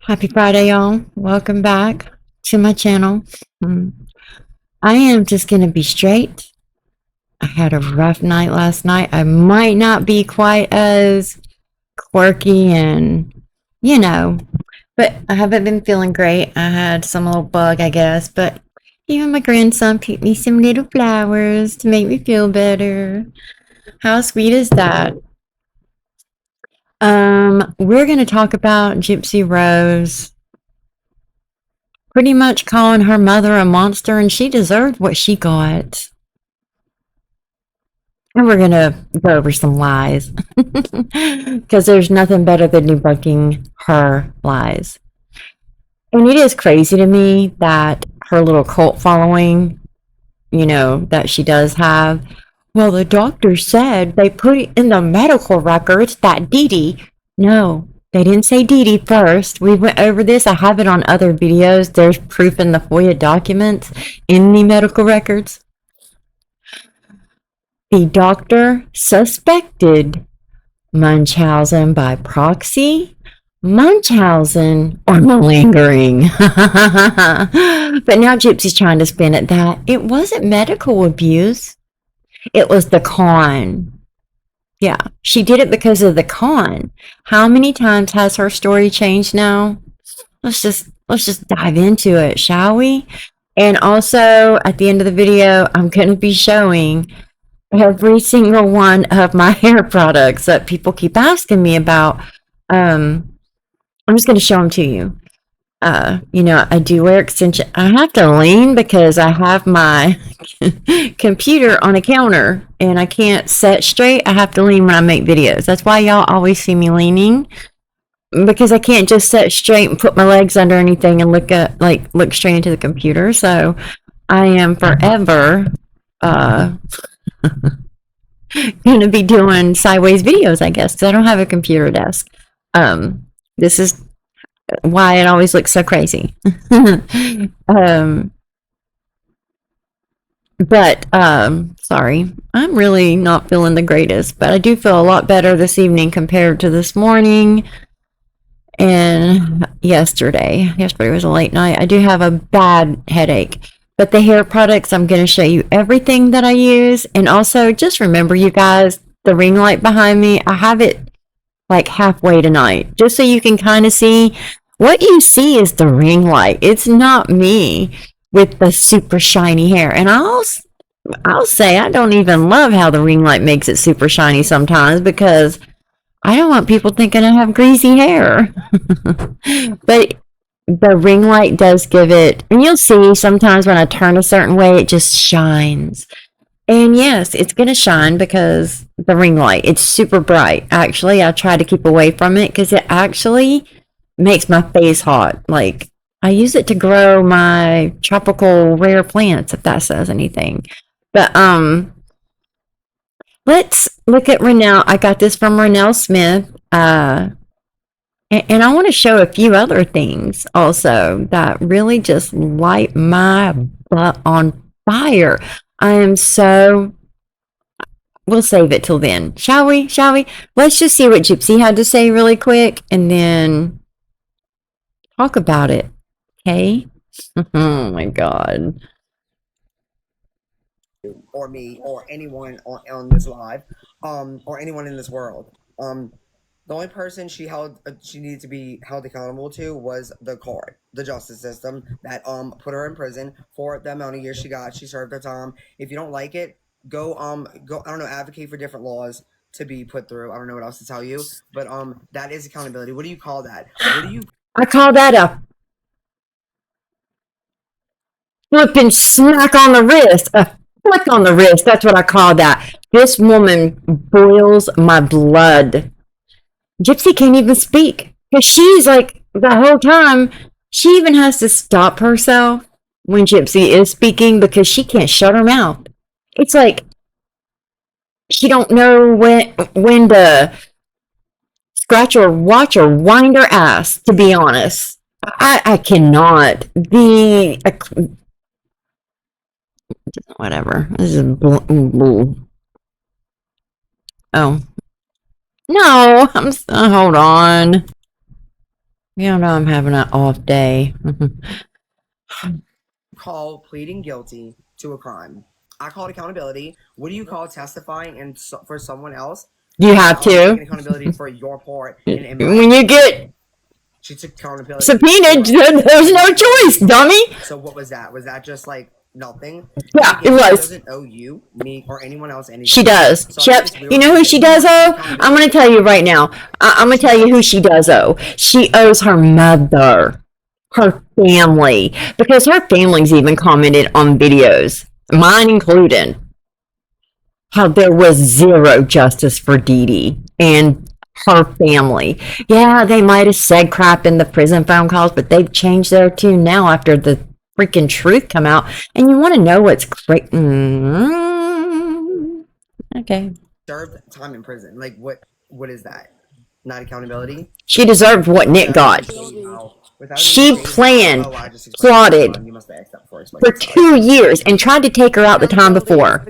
Happy Friday, y'all. Welcome back to my channel. Hmm. I am just going to be straight. I had a rough night last night. I might not be quite as quirky and, you know, but I haven't been feeling great. I had some little bug, I guess, but even my grandson picked me some little flowers to make me feel better. How sweet is that? We're going to talk about Gypsy Rose pretty much calling her mother a monster, and she deserved what she got. And we're gonna go over some lies because there's nothing better than debunking her lies. And it is crazy to me that her little cult following, that she does have. Well, the doctor said they put it in the medical records that DeeDee. No, they didn't say DeeDee first. We went over this. I have it on other videos. There's proof in the FOIA documents in the medical records. The doctor suspected Munchausen by proxy, Munchausen, or malingering. But now Gypsy's trying to spin it that it wasn't medical abuse. It was the con. Yeah, she did it because of the con. How many times has her story changed now? Let's just dive into it, shall we? And also, at the end of the video, I'm going to be showing every single one of my hair products that people keep asking me about. I'm just going to show them to you. I do wear extension. I have to lean because I have my computer on a counter and I can't set straight. I have to lean when I make videos. That's why y'all always see me leaning, because I can't just set straight and put my legs under anything and look straight into the computer. So I am forever going to be doing sideways videos, I guess, because I don't have a computer desk. This is why it always looks so crazy. Sorry, I'm really not feeling the greatest, but I do feel a lot better this evening compared to this morning and yesterday. Yesterday was a late night. I do have a bad headache. But the hair products, I'm going to show you everything that I use. And also, just remember, you guys, the ring light behind me, I have it like halfway tonight, just so you can kind of see. What you see is the ring light. It's not me with the super shiny hair. And I'll say I don't even love how the ring light makes it super shiny sometimes, because I don't want people thinking I have greasy hair. But the ring light does give it, and you'll see sometimes when I turn a certain way, it just shines. And yes, it's going to shine because the ring light, it's super bright. Actually, I try to keep away from it because it actually makes my face hot. Like, I use it to grow my tropical rare plants, if that says anything. But let's look at Rennell. I got this from Rennell Smith. And I want to show a few other things also that really just light my butt on fire. We'll save it till then. Shall we? Shall we? Let's just see what Gypsy had to say really quick and then talk about it. Okay? Oh my God. Or me or anyone on this live, or anyone in this world. The only person she needed to be held accountable to was the court, the justice system that put her in prison for the amount of years she got. She served her time. If you don't like it, go I don't know, advocate for different laws to be put through. I don't know what else to tell you, but that is accountability. What do you call that? What do you I call that a flipping smack on the wrist. A flick on the wrist. That's what I call that. This woman boils my blood. Gypsy can't even speak because she's like, the whole time, she even has to stop herself when Gypsy is speaking because she can't shut her mouth. It's like she don't know when to scratch or watch or wind her ass, to be honest. I cannot. Whatever. This is oh. No, hold on. You know, I'm having an off day. Call pleading guilty to a crime. I call it accountability. What do you call testifying and for someone else? You have Taking to. accountability for your part in When you get she took accountability subpoenaed, there's no choice, dummy. So what was that? Was that just like nothing? Yeah, it She was. doesn't owe you, me, or anyone else anything. She does. So Yep. You know who she does owe? I'm going to tell you right now. I'm going to tell you who she does owe. She owes her mother, her family, because her family's even commented on videos, mine included, how there was zero justice for DeeDee and her family. Yeah, they might have said crap in the prison phone calls, but they've changed their tune now after the freaking truth come out. And you want to know what's great? Okay. Served time in prison. Like what is that? Not accountability? She deserved what Nick got. She planned, plotted for 2 years and tried to take her out the time before.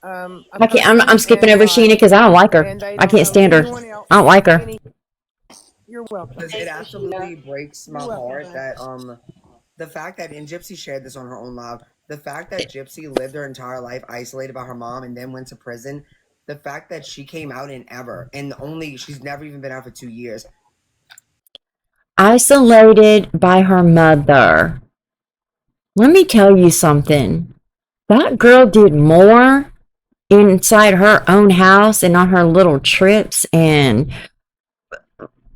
I'm skipping over Sheena because I don't like her. I can't stand her. I don't like her. You're welcome. Because it absolutely breaks my heart that the fact that, and Gypsy shared this on her own live, the fact that Gypsy lived her entire life isolated by her mom and then went to prison, the fact that she came out she's never even been out for 2 years. Isolated by her mother. Let me tell you something. That girl did more inside her own house and on her little trips and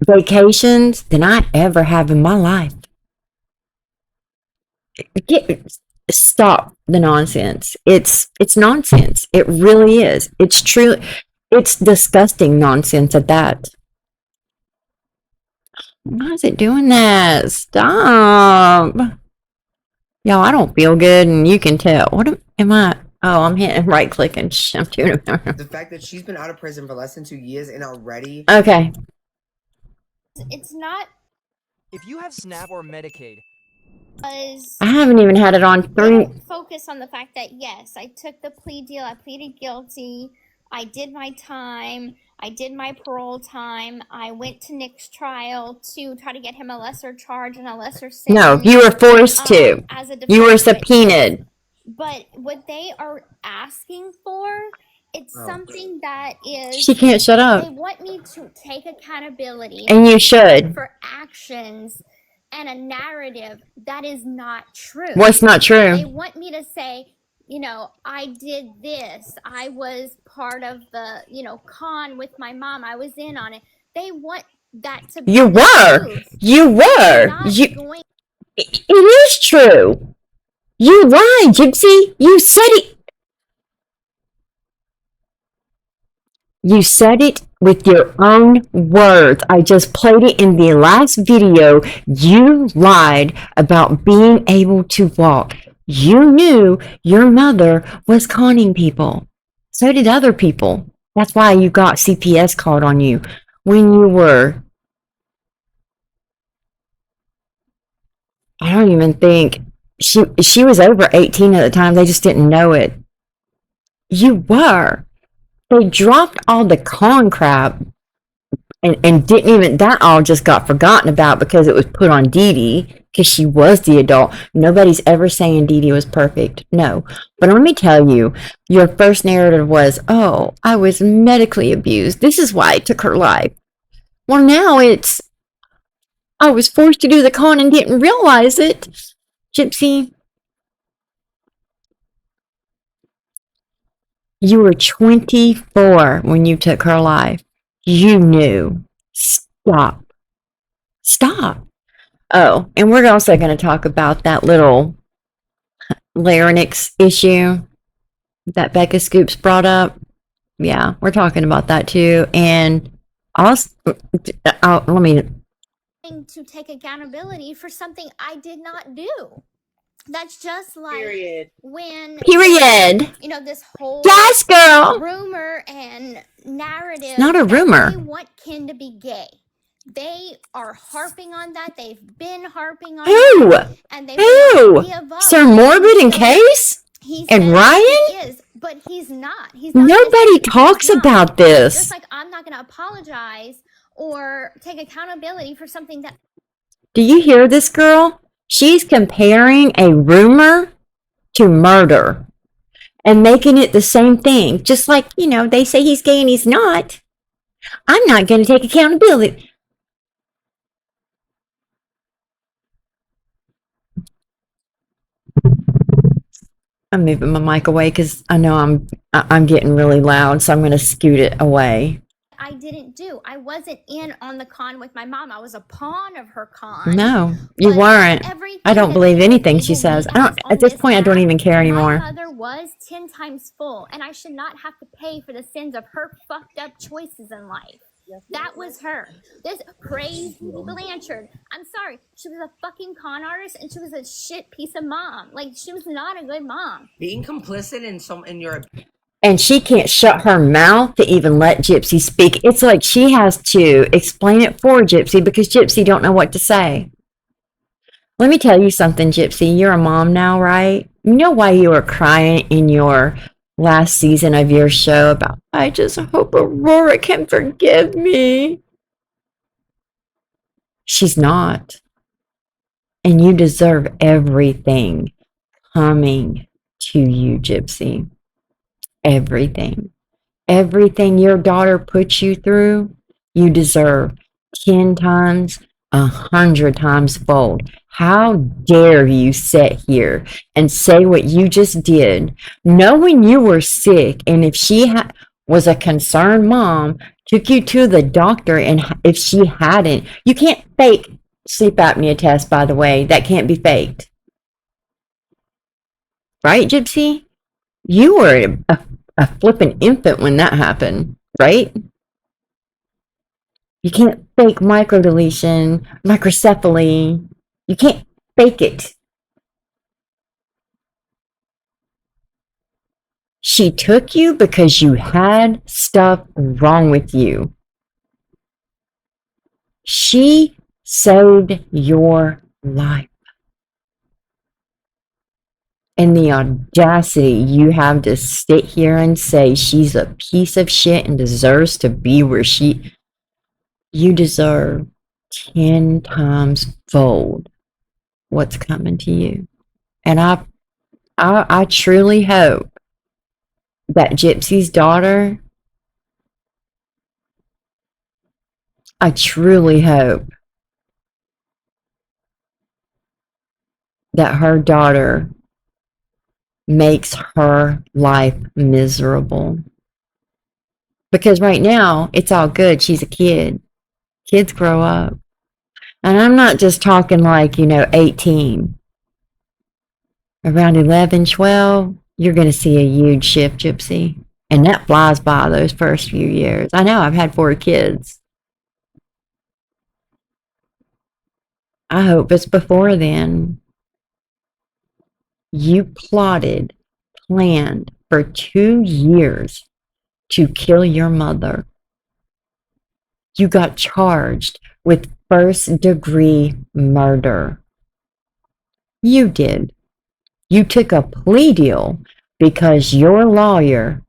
vacations than I ever have in my life. Stop the nonsense. It's nonsense. It really is. It's true. It's disgusting nonsense at that. Why is it doing that? Stop. Y'all, I don't feel good, and you can tell. What am I? Oh, I'm hitting right click and I'm doing it. The fact that she's been out of prison for less than 2 years and already. Okay. It's not. If you have SNAP or Medicaid, I haven't even had it on 3. Focus on the fact that yes, I took the plea deal. I pleaded guilty. I did my time. I did my parole time. I went to Nick's trial to try to get him a lesser charge and a lesser sentence. No, you were forced to. As a you were subpoenaed. But what they are asking for, it's something that is. She can't shut up. They want me to take accountability. And you should. For actions and a narrative that is not true. What's not true? They want me to say, you know, I did this. I was part of the, con with my mom. I was in on it. They want that to be. You were. You were. It is true. You lied, Gypsy. You said it. You said it with your own words. I just played it in the last video. You lied about being able to walk. You knew your mother was conning people. So did other people. That's why you got CPS called on you when you were. I don't even think she was over 18 at the time. They just didn't know it. You were. They dropped all the con crap and didn't even, that all just got forgotten about because it was put on DeeDee because she was the adult. Nobody's ever saying DeeDee was perfect. No. But let me tell you, your first narrative was, oh, I was medically abused. This is why I took her life. Well, now it's, I was forced to do the con and didn't realize it. Gypsy. You were 24 when you took her life. You knew. Stop. Stop. Oh, and we're also going to talk about that little larynx issue that Becca Scoops brought up. Yeah, we're talking about that too. And also, let me. To take accountability for something I did not do. That's just like when this whole yes, girl. rumor and narrative. It's not a rumor. They want Ken to be gay. They are harping on that. They've been harping on Who? that. And Who? Sir Morbid and Case? And Ryan? He is, but he's not. Nobody talks about this. Just like I'm not going to apologize or take accountability for something that Do you hear this girl? She's comparing a rumor to murder and making it the same thing. Just like, they say he's gay and he's not. I'm not going to take accountability. I'm moving my mic away because I know I'm getting really loud, so I'm going to scoot it away. I didn't do. I wasn't in on the con with my mom. I was a pawn of her con. No, you But weren't. everything I don't that believe they anything she label says. me I don't. as on At this this point, I don't app, even care My anymore. mother was 10 times full, and I should not have to pay for the sins of her fucked up choices in life. That was her. This crazy Blanchard. I'm sorry. She was a fucking con artist, and she was a shit piece of mom. Like, she was not a good mom. Being complicit in your And she can't shut her mouth to even let Gypsy speak. It's like she has to explain it for Gypsy because Gypsy don't know what to say. Let me tell you something, Gypsy. You're a mom now, right? You know why you were crying in your last season of your show about, I just hope Aurora can forgive me. She's not. And you deserve everything coming to you, Gypsy. Everything. Everything your daughter puts you through, you deserve 10 times, 100 times fold. How dare you sit here and say what you just did, knowing you were sick, and if she was a concerned mom, took you to the doctor, and if she hadn't, you can't fake sleep apnea test, by the way. That can't be faked. Right, Gypsy? You were a flippin' infant when that happened, right? You can't fake microdeletion, microcephaly. You can't fake it. She took you because you had stuff wrong with you. She saved your life. And the audacity you have to sit here and say she's a piece of shit and deserves to be where you deserve 10 times fold what's coming to you. And I truly hope that Gypsy's daughter, I truly hope that her daughter makes her life miserable. Because right now, it's all good. She's a kid. Kids grow up. And I'm not just talking like, 18. Around 11, 12, you're going to see a huge shift, Gypsy. And that flies by those first few years. I know, I've had 4 kids. I hope it's before then. You planned for 2 years to kill your mother. You got charged with first-degree murder. You did. You took a plea deal because your lawyer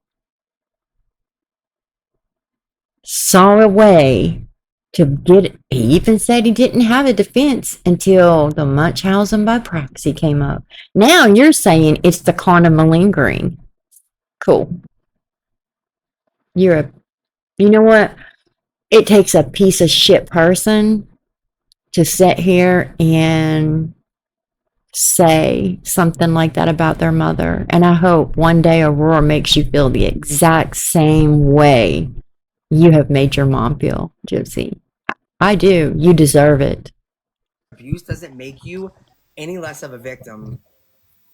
saw a way to get. He even said he didn't have a defense until the Munchausen by proxy came up. Now you're saying it's the con of malingering. Cool. You know what? It takes a piece of shit person to sit here and say something like that about their mother. And I hope one day Aurora makes you feel the exact same way you have made your mom feel, Gypsy. I do. You deserve it. abuse doesn't make you any less of a victim.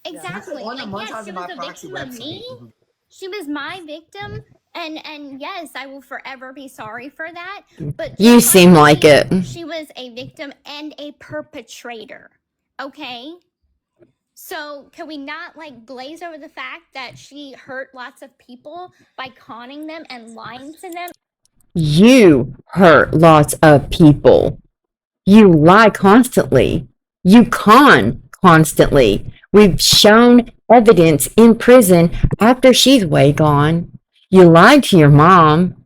Exactly. On the Like, yes, she Munchausen was by a proxy victim of me. website. She was my victim. And yes, I will forever be sorry for that. But You just seem me, like it. She was a victim and a perpetrator. Okay? So can we not glaze over the fact that she hurt lots of people by conning them and lying to them? You hurt lots of people. You lie constantly. You con constantly. We've shown evidence in prison after she's way gone. You lied to your mom.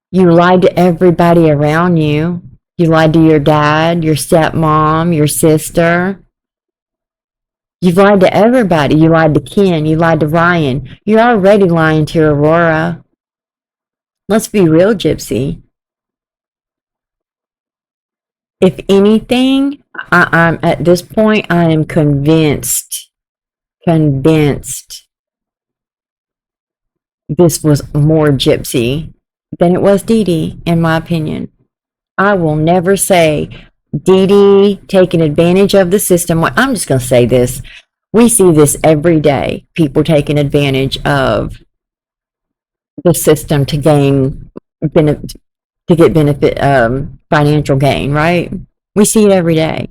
You lied to everybody around you. You lied to your dad, your stepmom, your sister. You've lied to everybody. You lied to Ken. You lied to Ryan. You're already lying to Aurora. Let's be real, Gypsy. If anything, I'm at this point, I am convinced this was more Gypsy than it was DeeDee, in my opinion. I will never say DeeDee taking advantage of the system. Well, I'm just going to say this. We see this every day. People taking advantage of the system to gain benefit, to get benefit, financial gain, right? We see it every day.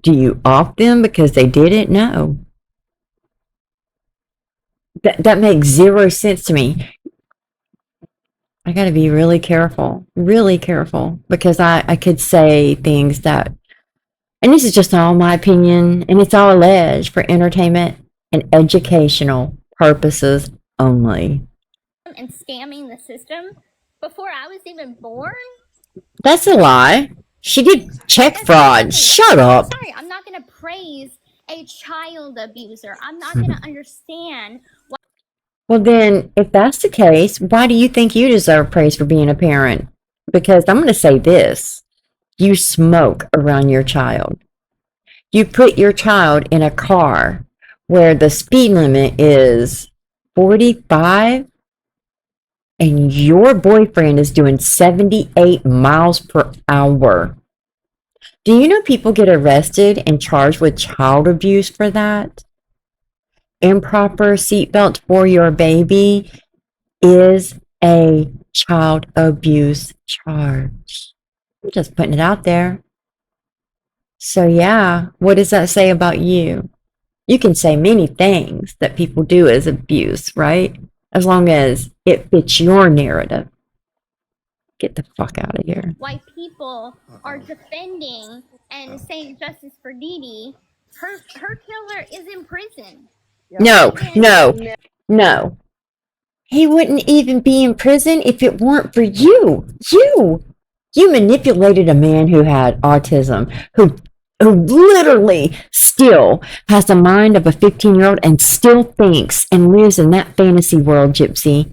Do you off them because they did it? No. That makes zero sense to me. I got to be really careful, because I could say things that, and this is just all my opinion, and it's all alleged for entertainment and educational purposes only. And scamming the system before I was even born. That's a lie. She did check fraud. Shut up. Sorry, I'm not going to praise a child abuser. I'm not going to understand why. Well, then, if that's the case, why do you think you deserve praise for being a parent? Because I'm going to say this. You smoke around your child. You put your child in a car where the speed limit is 45 and your boyfriend is doing 78 miles per hour. Do you know people get arrested and charged with child abuse for that? Improper seatbelt for your baby is a child abuse charge. I'm just putting it out there. So yeah, what does that say about you? You can say many things that people do as abuse, right? As long as it fits your narrative. Get the fuck out of here. Why people are defending and saying justice for DeeDee. Her killer is in prison. No. He wouldn't even be in prison if it weren't for you. You manipulated a man who had autism, who literally still has the mind of a 15-year-old and still thinks and lives in that fantasy world, Gypsy.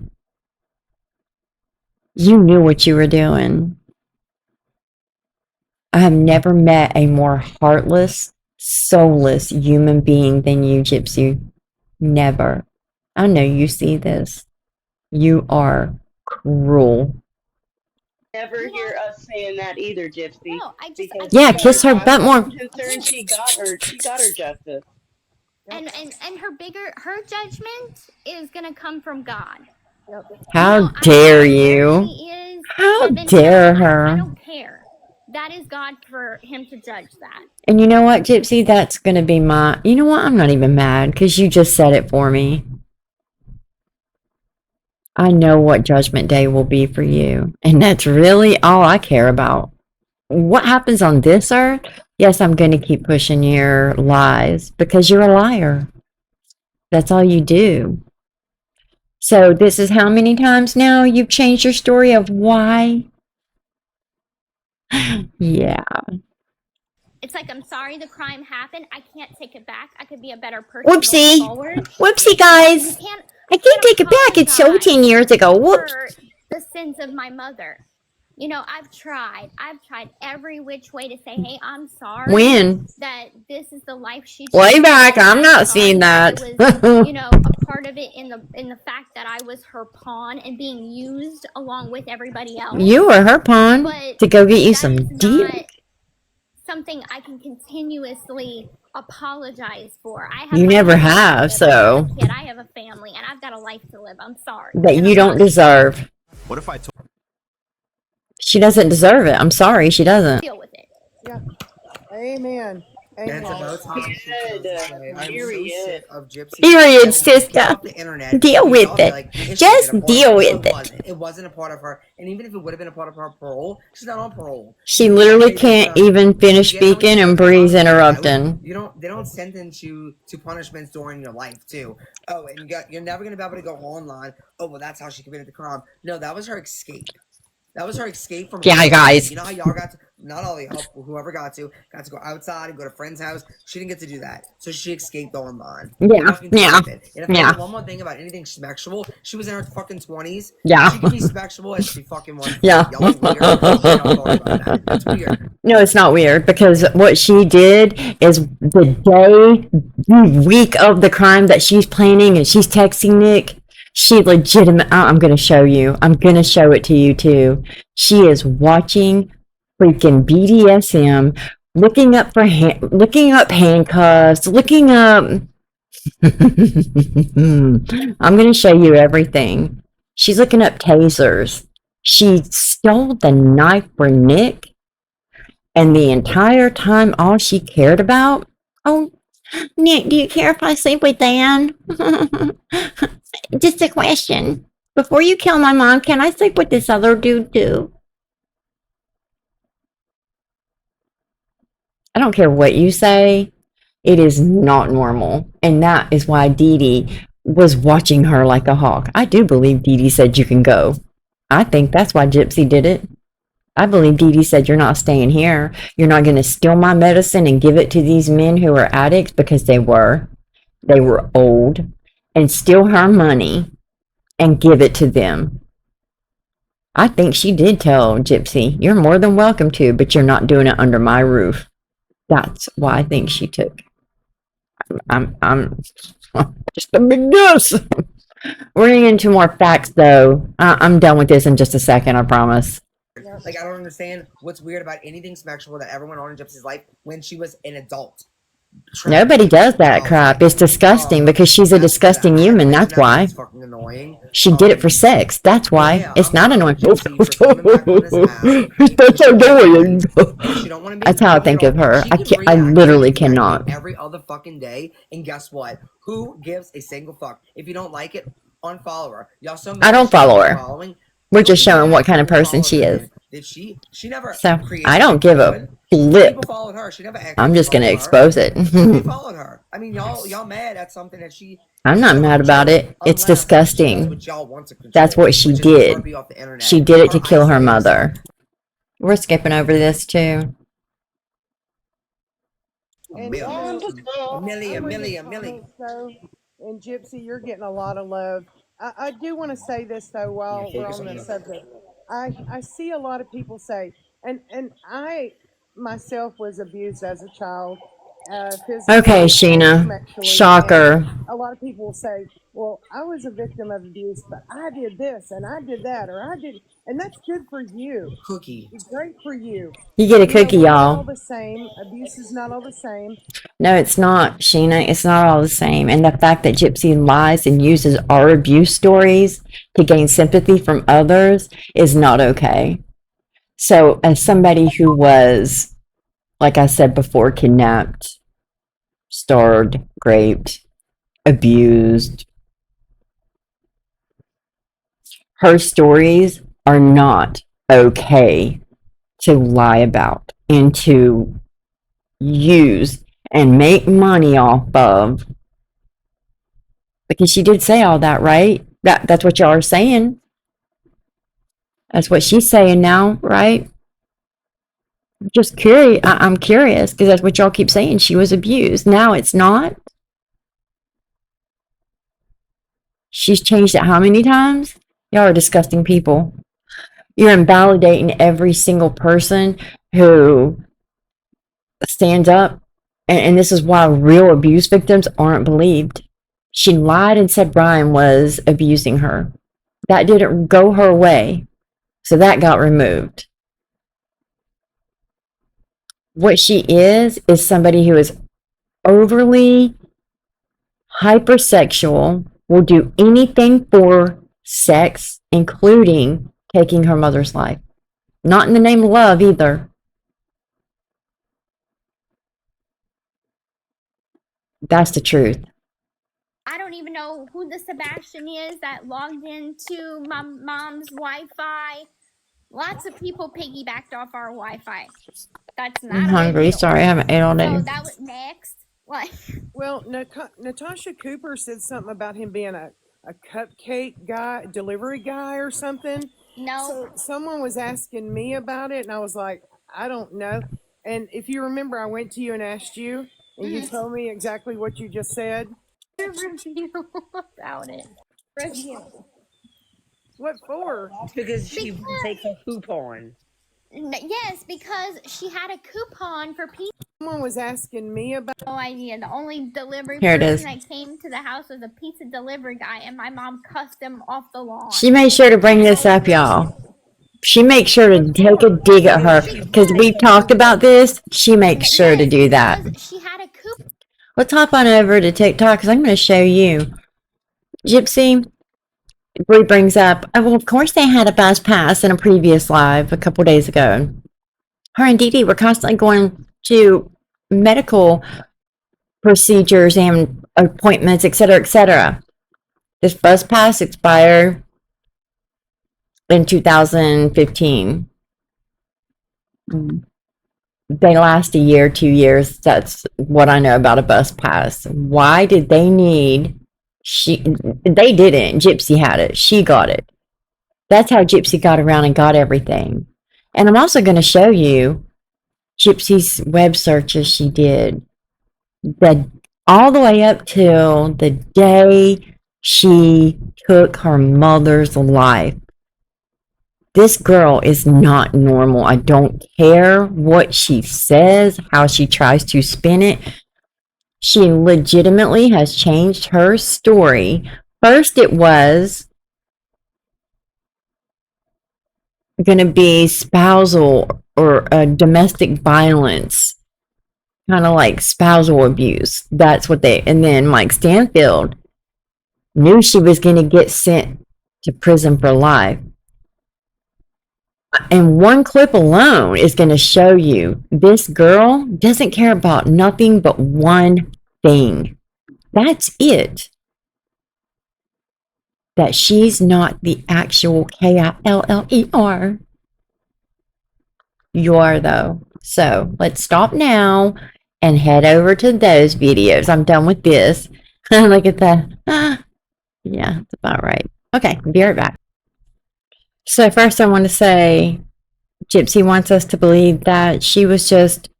You knew what you were doing. I have never met a more heartless, soulless human being than you, Gypsy. Never. I know you see this. You are cruel. Never hear us saying that either, Gypsy. No, Yeah, kiss her butt more. I'm concerned she got her justice. And her judgment is gonna come from God. How dare you? How dare her? I don't care. That is God for him to judge that. And you know what, Gypsy? That's going to be my... You know what? I'm not even mad because you just said it for me. I know what Judgment Day will be for you. And that's really all I care about. What happens on this earth? Yes, I'm going to keep pushing your lies because you're a liar. That's all you do. So this is how many times now you've changed your story of why? Yeah. It's like, I'm sorry the crime happened. I can't take it back. I could be a better person. Whoopsie. Going forward. Whoopsie, guys. I can't take it back. It's 17 years ago. Whoops. For the sins of my mother. You know, I've tried every which way to say, hey, I'm sorry. When? That this is the life she chose. Way back. I'm not seeing that. Was, you know, a part of it in the fact that I was her pawn and being used along with everybody else. You were her pawn to go get you some deal. Something I can continuously apologize for. You never have, so. I have a family and I've got a life to live. I'm sorry. That you don't deserve. What if I told... She doesn't deserve it. I'm sorry, she doesn't. Deal with it. Yeah. Amen. That's about time she chose to say, I'm so sick of Gypsy. Period, sister. Get off the internet. Deal with it. Like, Just deal with it. It wasn't a part of her. And even if it would have been a part of her parole, she's not on parole. She literally can't even finish speaking and Bree's interrupting. They don't sentence you to punishments during your life too. Oh, and you're never gonna be able to go online. Oh, well, that's how she committed the crime. No, that was her escape. That was her escape from Yeah, reality. guys. You know how y'all got to, not all of y'all, whoever got to go outside and go to friend's house. She didn't get to do that, so she escaped online. Yeah, Fucking yeah, stupid. And if I yeah, say one more thing about anything sexual, she was in her fucking 20s. yeah, She can be sexual as she fucking wants to. yeah. Y'all are weird. Why y'all talking about that? That's weird. No, it's not weird because what she did is the week of the crime that she's planning and she's texting Nick, she legitimate. I'm going to show you. I'm going to show it to you too. She is watching freaking BDSM, looking up handcuffs, looking up. I'm going to show you everything. She's looking up tasers. She stole the knife for Nick. And the entire time, all she cared about, oh, Nick, do you care if I sleep with Dan? Just a question. Before you kill my mom, can I sleep with this other dude too? I don't care what you say. It is not normal. And that is why DeeDee was watching her like a hawk. I do believe DeeDee said you can go. I think that's why Gypsy did it. I believe DeeDee said, you're not staying here. You're not going to steal my medicine and give it to these men who are addicts because they were. They were old. And steal her money and give it to them. I think she did tell Gypsy, you're more than welcome to, but you're not doing it under my roof. That's why I think she took. I'm just a big guess. We're getting into more facts, though. I'm done with this in just a second, I promise. Like, I don't understand what's weird about anything sexual that ever went on in Gypsy's life when she was an adult. Nobody does that crap. It's disgusting because she's a disgusting human. That's why. It's fucking annoying. She did it for sex. That's why. Yeah, It's I'm not proud annoying. of Gypsy for coming back on this app. That's annoying. She don't want to be That's how I think of her. I literally cannot. Every other fucking day, and guess what? Who gives a single fuck? If you don't like it, unfollow her. Y'all so I don't follow her. following. We're just showing what kind of person she is. Did she never So created I don't give a flip. People followed her. She never actually I'm just gonna followed her. expose it. They followed her. I mean, y'all mad at something that she. I'm not mad about it. It's disgusting. That's what she did. She did it to kill her mother. We're skipping over this too. And Millie, I'm Millie, reading Millie, the Millie. comments, though, and Gypsy, you're getting a lot of love. I do want to say this though while we're focus on on the you. subject. I see a lot of people say, and I myself was abused as a child, physically Okay, and Sheena. sexually. Shocker. And a lot of people will say, "Well, I was a victim of abuse, but I did this and I did that, or I did," and that's good for you. Cookie. It's great for you. You get a You know, cookie, we're not all y'all. the same. Abuse is not all the same. No, it's not, Sheena. It's not all the same. And the fact that Gypsy lies and uses our abuse stories to gain sympathy from others is not okay. So, as somebody who was, like I said before, kidnapped, starved, raped, abused, her stories are not okay to lie about and to use and make money off of, because she did say all that, right? That's what y'all are saying. That's what she's saying now, right? Just curious. I'm curious because that's what y'all keep saying. She was abused. Now it's not. She's changed it how many times? Y'all are disgusting people. You're invalidating every single person who stands up. And this is why real abuse victims aren't believed. She lied and said Brian was abusing her. That didn't go her way. So that got removed. What she is somebody who is overly hypersexual, will do anything for sex, including taking her mother's life. Not in the name of love either. That's the truth. I don't even know who the Sebastian is that logged into my mom's Wi-Fi. Lots of people piggybacked off our Wi-Fi. That's not I'm a hungry. big deal. Sorry, I haven't ate all day. So that was next. What? Well, Natasha Cooper said something about him being a cupcake guy, delivery guy, or something. No. So someone was asking me about it, and I was like, I don't know. And if you remember, I went to you and asked you, and you told me exactly what you just said. Review about it. Review. What for? Because she takes a coupon. Yes, because she had a coupon for pizza. Someone was asking me about. No idea. The only delivery Here it person is. that came to the house was a pizza delivery guy, and my mom cussed him off the lawn. She made sure to bring this up, y'all. She makes sure to take a dig at her because we've talked about this. She makes sure to do that. Because she had a coupon. Let's hop on over to TikTok because I'm going to show you. Gypsy, Bree brings up, oh, well, of course they had a bus pass in a previous live a couple days ago. Her and DeeDee were constantly going to medical procedures and appointments, etc., etc. This bus pass expired in 2015. They last a year, 2 years. That's what I know about a bus pass. Why did they need? They didn't. Gypsy had it. She got it. That's how Gypsy got around and got everything. And I'm also going to show you Gypsy's web searches she did. All the way up till the day she took her mother's life. This girl is not normal. I don't care what she says, how she tries to spin it. She legitimately has changed her story. First, it was going to be spousal or domestic violence, kind of like spousal abuse. That's what and then Mike Stanfield knew she was going to get sent to prison for life. And one clip alone is going to show you this girl doesn't care about nothing but one thing. That's it. That she's not the actual Killer. You are, though. So let's stop now and head over to those videos. I'm done with this. Look at that. Yeah, that's about right. Okay, be right back. So first I want to say Gypsy wants us to believe that she was just,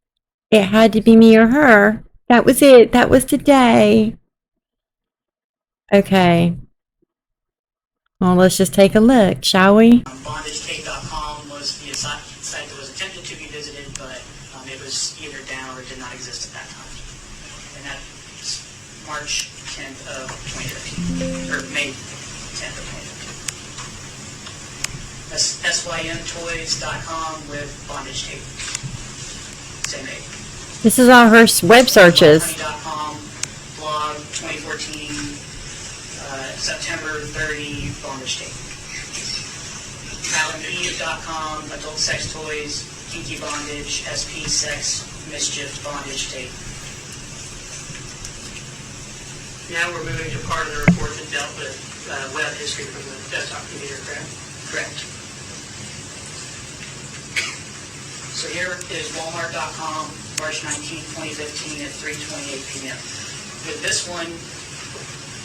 it had to be me or her. That was it. That was today. Okay. Well, let's just take a look, shall we? BondageTape.com was the site that was attempted to be visited, but it was either down or did not exist at that time. And that's March 10th of 2015, or May 10th of 2015. That's SYMToys.com with bondage tape. Same name. This is all her web searches. .com, blog 2014, September 30, bondage tape. AlanEve.com, adult sex toys, kinky bondage, SP sex, mischief, bondage tape. Now we're moving to part of the report that dealt with web history from the desktop computer, correct? Correct. So here is Walmart.com, March 19, 2015 at 3:28 p.m. With this one,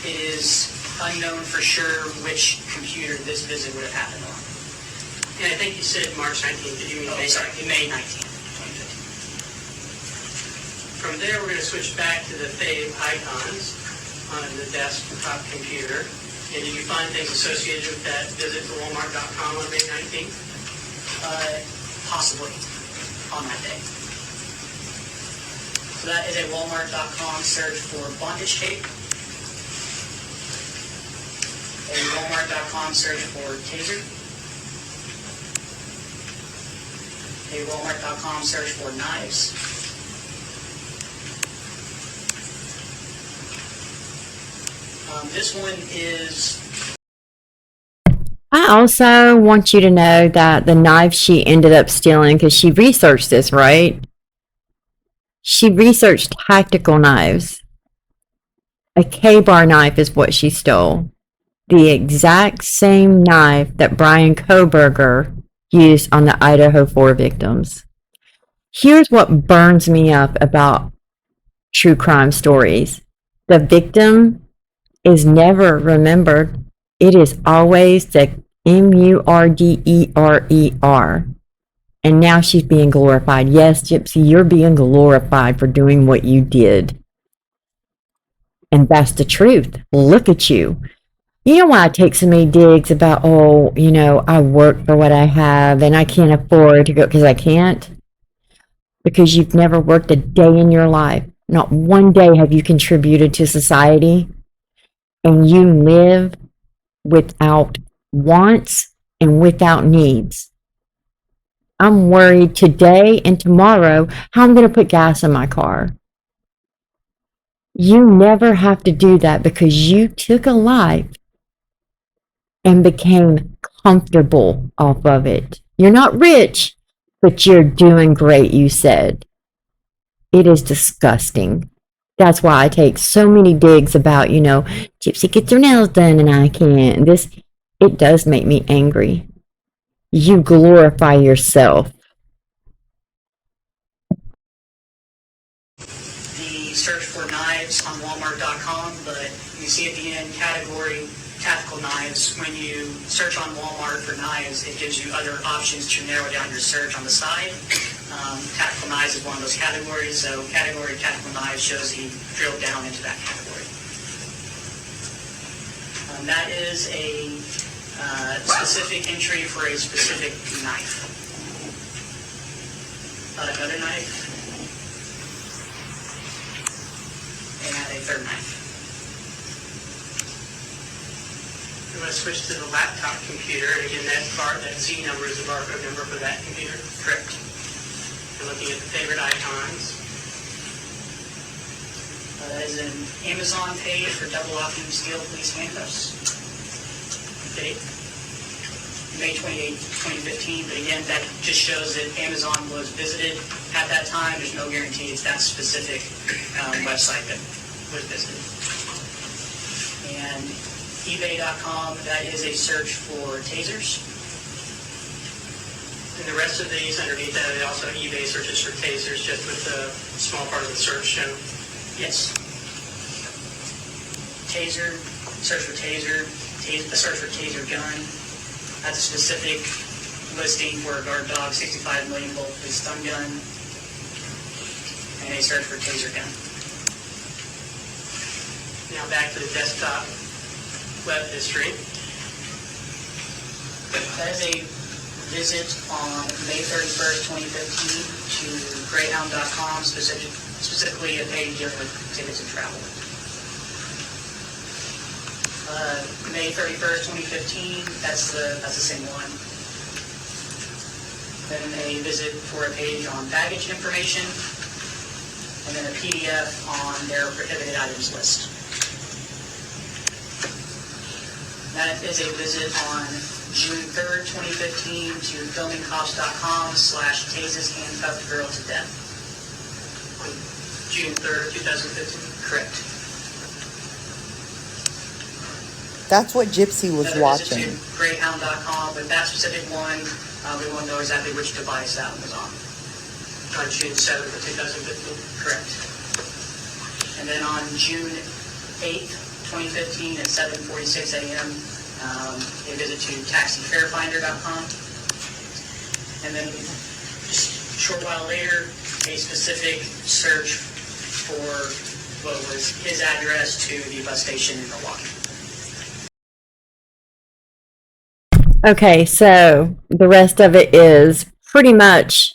it is unknown for sure which computer this visit would have happened on. And I think you said March 19th. Did you mean May 19th, 2015. From there, we're going to switch back to the fave icons on the desktop computer. And did you find things associated with that visit to Walmart.com on May 19th? Possibly on that day. So that is a Walmart.com search for bondage tape. A Walmart.com search for taser. A Walmart.com search for knives. This one is... I also want you to know that the knife she ended up stealing, because she researched this, right? She researched tactical knives. A K-bar knife is what she stole. The exact same knife that Brian Koberger used on the Idaho 4 victims. Here's what burns me up about true crime stories. The victim is never remembered. It is always the Murderer. And now she's being glorified. Yes, Gypsy, you're being glorified for doing what you did. And that's the truth. Look at you. You know why I take so many digs about, oh, you know, I work for what I have and I can't afford to go, because I can't? Because you've never worked a day in your life. Not one day have you contributed to society. And you live without wants and without needs. I'm worried today and tomorrow how I'm going to put gas in my car. You never have to do that because you took a life and became comfortable off of it. You're not rich, but you're doing great, you said. It is disgusting. That's why I take so many digs about, you know, Gypsy gets her nails done and I can't. It does make me angry. You glorify yourself. The search for knives on Walmart.com, but you see at the end category tactical knives. When you search on Walmart for knives, it gives you other options to narrow down your search on the side. Tactical knives is one of those categories, so category tactical knives shows you drilled down into that category. That is a specific entry for a specific knife. Another knife, and a third knife. I'm going to switch to the laptop computer, and again, that Z number is the barcode number for that computer. Correct. We're looking at the favorite icons. That is an Amazon page for double locking steel police handcuffs. Date. May 28, 2015, but again, that just shows that Amazon was visited at that time. There's no guarantee it's that specific website that was visited. And eBay.com, that is a search for tasers. And the rest of these underneath that, they also eBay searches for tasers, just with the small part of the search shown. Yes. Taser, search for taser, search for taser gun. That's a specific listing for a guard dog, 65 million volt stun gun, and a search for taser gun. Now back to the desktop web history. That is a visit on May 31st, 2015 to Greyhound.com, specifically a page dealing with tickets and travel. May 31st, 2015, that's the same one. Then a visit for a page on baggage information, and then a PDF on their prohibited items list. That is a visit on June 3rd, 2015 to filmingcops.com/tases handcuffed girl to death. June 3rd, 2015. Correct. That's what Gypsy was Another watching. visit to Greyhound.com, but that specific one, we won't know exactly which device that one was on. On June 7th of 2015. Correct. And then on June 8th, 2015 at 7:46 a.m., a visit to taxifarefinder.com. And then just a short while later, a specific search for what was his address to the bus station in Milwaukee. Okay, so the rest of it is pretty much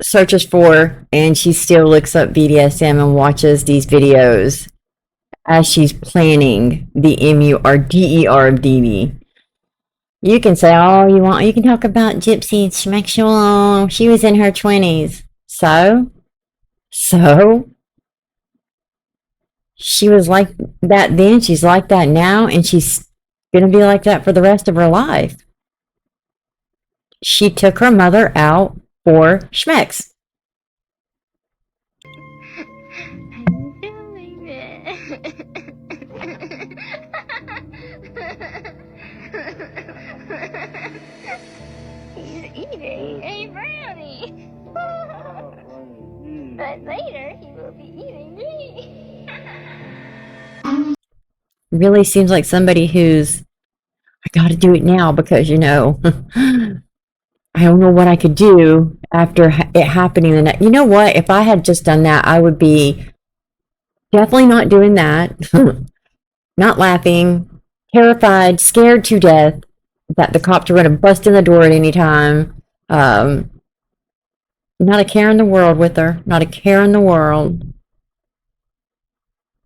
searches for, and she still looks up BDSM and watches these videos as she's planning the MURDER of DeeDee. You can say all you want. You can talk about Gypsy. She was in her 20s. So? She was like that then. She's like that now. And she's going to be like that for the rest of her life. She took her mother out for schmecks. I'm doing it. He's eating a brownie. But later he will be eating me. Really seems like somebody who's I got to do it now because, you know, I don't know what I could do after it happening. You know what? If I had just done that, I would be definitely not doing that, not laughing, terrified, scared to death that the cops are going to bust in the door at any time. Not a care in the world with her. Not a care in the world.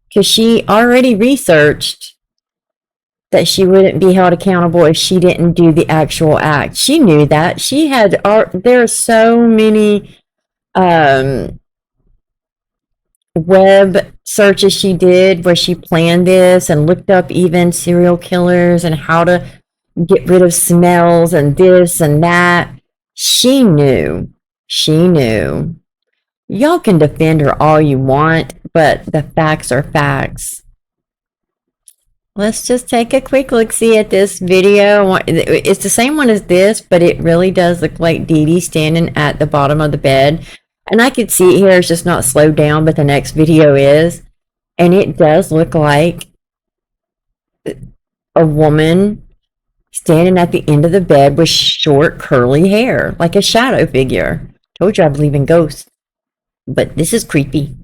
Because she already researched that she wouldn't be held accountable if she didn't do the actual act. She knew that. She had, there are so many web searches she did where she planned this and looked up even serial killers and how to get rid of smells and this and that. She knew. She knew. Y'all can defend her all you want, but the facts are facts. Let's just take a quick look-see at this video. It's the same one as this, but it really does look like DeeDee standing at the bottom of the bed. And I could see it here, it's just not slowed down, but the next video is. And it does look like a woman standing at the end of the bed with short, curly hair, like a shadow figure. Told you I believe in ghosts. But this is creepy.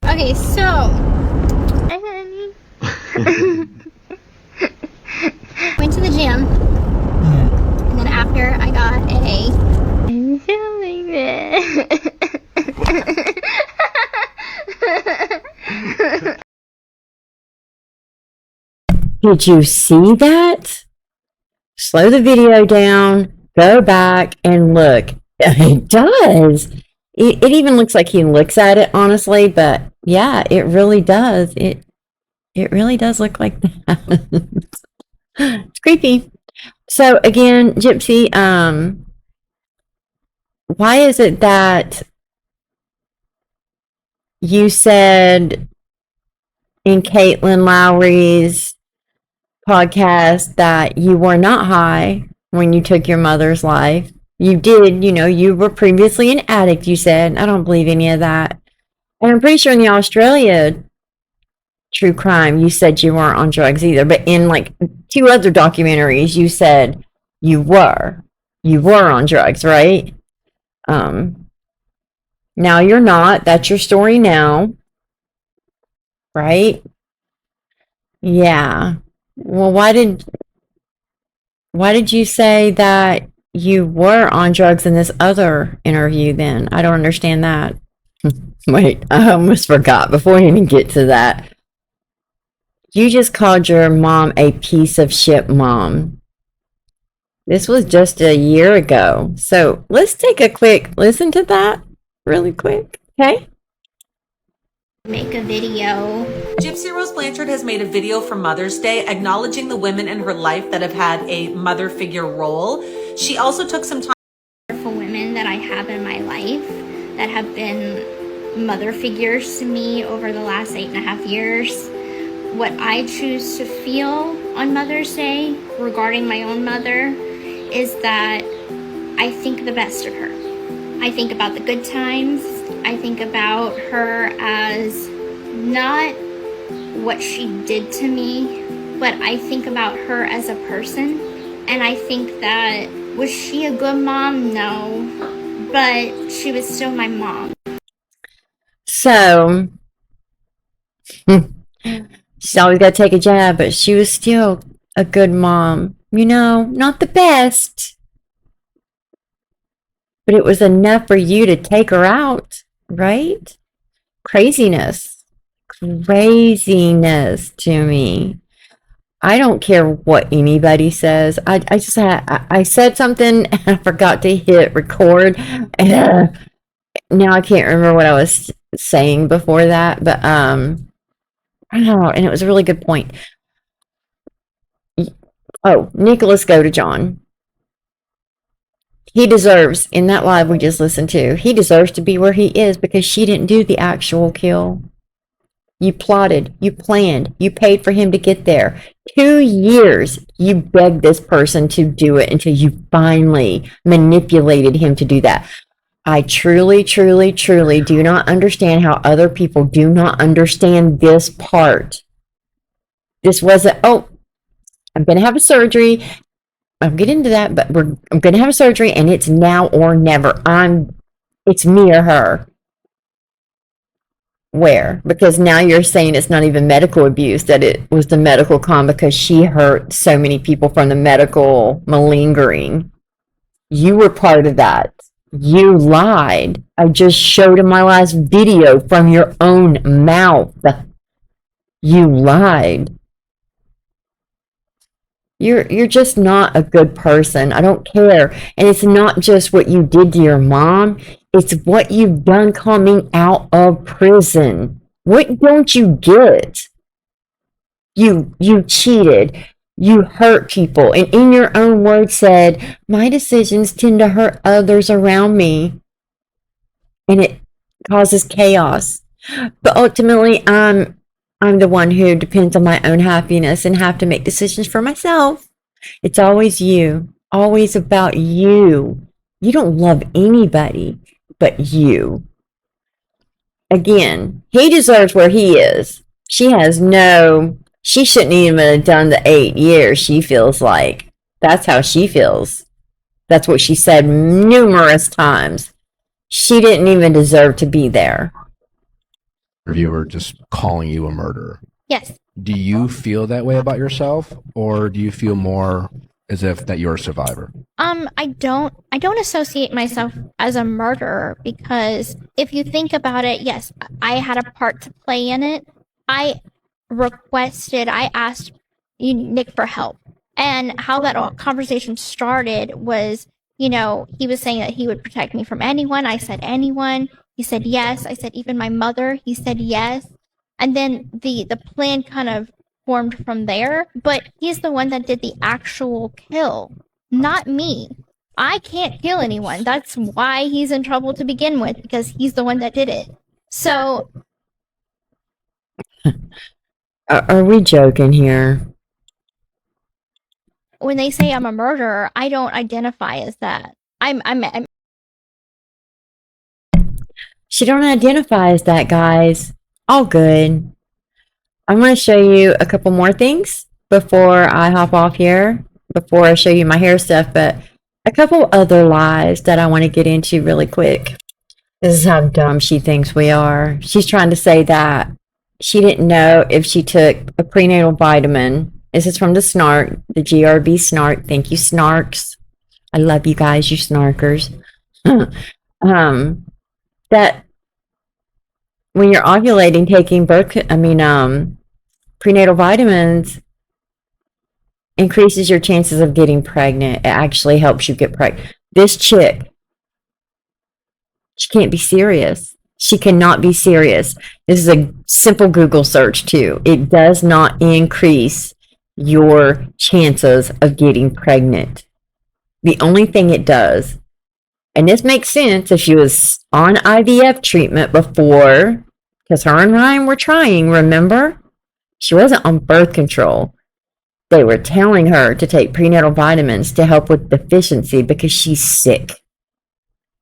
Okay, so went to the gym, and then after I got a. I'm feeling it. Did you see that? Slow the video down, go back, and look. It does. It even looks like he looks at it, honestly, but yeah, it really does. It really does look like that. It's creepy. So again, Gypsy, why is it that you said in Caitlin Lowry's podcast that you were not high when you took your mother's life? You did, you know, you were previously an addict, you said. I don't believe any of that. And I'm pretty sure in the Australia true crime, you said you weren't on drugs either. But in like 2 other documentaries, you said you were. You were on drugs, right? Now you're not. That's your story now. Right? Yeah. Well, why did you say that you were on drugs in this other interview then? I don't understand that. Wait, I almost forgot before we even get to that. You just called your mom a piece of shit mom. This was just a year ago. So let's take a quick listen to that really quick, okay? Make a video. Gypsy Rose Blanchard has made a video for Mother's Day acknowledging the women in her life that have had a mother figure role. She also took some time For women that I have in my life that have been mother figures to me over the last 8.5 years. What I choose to feel on Mother's Day regarding my own mother is that I think the best of her. I think about the good times. I think about her as not what she did to me, but I think about her as a person. And I think that, was she a good mom? No, but she was still my mom. So, she's always got to take a jab, but she was still a good mom. You know, not the best, but it was enough for you to take her out, right? Craziness to me. I don't care what anybody says. I said something and I forgot to hit record. And now I can't remember what I was saying before that, but I don't know, and it was a really good point. Oh, Nicholas Godejohn. He deserves, in that live we just listened to, he deserves to be where he is because she didn't do the actual kill. You plotted, you planned, you paid for him to get there. 2 years you begged this person to do it until you finally manipulated him to do that. I truly, truly, truly do not understand how other people do not understand this part. This wasn't, oh, I'm going to have a surgery. I'll get into that, but I'm going to have a surgery and it's now or never. It's me or her. Where? Because now you're saying it's not even medical abuse, that it was the medical con because she hurt so many people from the medical malingering. You were part of that. You lied. I just showed in my last video from your own mouth. You lied. You're just not a good person. I don't care. And it's not just what you did to your mom. It's what you've done coming out of prison. What don't you get? You cheated. You hurt people. And in your own words said, my decisions tend to hurt others around me. And it causes chaos. But ultimately, I'm the one who depends on my own happiness and have to make decisions for myself. It's always you. Always about you. You don't love anybody but you. Again, he deserves where he is. She shouldn't even have done the 8 years, she feels like. That's how she feels. That's what she said numerous times. She didn't even deserve to be there. Reviewer just calling you a murderer. Yes. Do you feel that way about yourself, or do you feel more as if that you're a survivor? I don't associate myself as a murderer because if you think about it, yes, I had a part to play in it. I asked Nick for help. And how that conversation started was, he was saying that he would protect me from anyone. I said anyone. He said yes. I said even my mother. He said yes. And then the plan kind of formed from there. But he's the one that did the actual kill, not me. I can't kill anyone. That's why he's in trouble to begin with, because he's the one that did it. So Are we joking here? when they say I'm a murderer, I don't identify as that. I'm She don't identify as that, guys. All good. I'm going to show you a couple more things before I hop off here, before I show you my hair stuff, but a couple other lies that I want to get into really quick. This is how dumb she thinks we are. She's trying to say that she didn't know if she took a prenatal vitamin. This is from the Snark, the GRB Snark. Thank you, Snarks. I love you guys, you snarkers. That when you're ovulating, taking prenatal vitamins increases your chances of getting pregnant. It actually helps you get pregnant. This chick, she can't be serious. She cannot be serious. This is a simple Google search too. It does not increase your chances of getting pregnant. The only thing it does, and this makes sense if she was on IVF treatment before, because her and Ryan were trying, remember? She wasn't on birth control. They were telling her to take prenatal vitamins to help with deficiency because she's sick